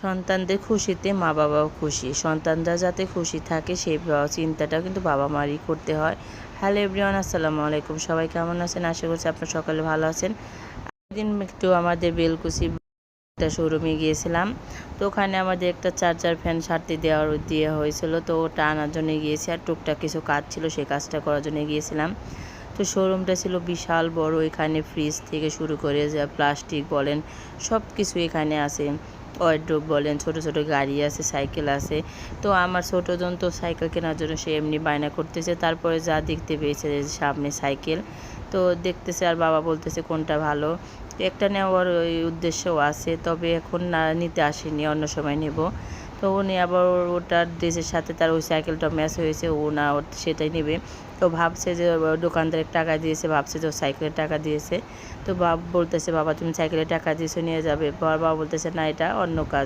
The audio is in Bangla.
সন্তানদের খুশিতে মা বাবাও খুশি। সন্তানরা যাতে খুশি থাকে সেই চিন্তাটাও কিন্তু বাবা মারই করতে হয়। হ্যালো এভরিওয়ান, আসসালামু আলাইকুম। সবাই কেমন আছেন? আশা করছি আপনারা সকলে ভালো আছেন। একদিন একটু আমাদের বেলকুচি একটা শোরুমে গিয়েছিলাম। তো ওখানে আমাদের একটা চার্জার ফ্যান সারতে দেওয়া হয়েছিল। তো ওটা আনার জন্য গিয়েছি, আর টুকটাক কিছু কাজ ছিল, সেই কাজটা করার জন্য গিয়েছিলাম। তো শোরুমটা ছিল বিশাল বড়। এখানে ফ্রিজ থেকে শুরু করে যা প্লাস্টিক বলেন সব কিছু এখানে আছে। ওয়ারড্রোব বলেন, ছোট ছোট গাড়ি আছে, সাইকেল আছে। তো আমার ছোটো জন তো সাইকেল কেনার জন্য সে এমনি বায়না করতেছে। তারপরে যা দেখতে পেয়েছে যে সামনে সাইকেল, তো দেখতেছে আর বাবা বলতেছে কোনটা ভালো। একটা নেওয়ার ওই উদ্দেশ্যও আছে, তবে এখন না নিতে আসেনি, অন্য সময় নেব। তো উনি আবার ওটার ড্রেসের সাথে তার ওই সাইকেলটা ম্যাচ হয়েছে, ও না সেটাই নেবে। তো ভাবছে যে দোকানদারের টাকা দিয়েছে, ভাবছে যে সাইকেলের টাকা দিয়েছে। তো বাবা বলতেছে, বাবা তুমি সাইকেলের টাকা দিয়েছো, নিয়ে যাবে। বাবা বলতেছে না, এটা অন্য কাজ।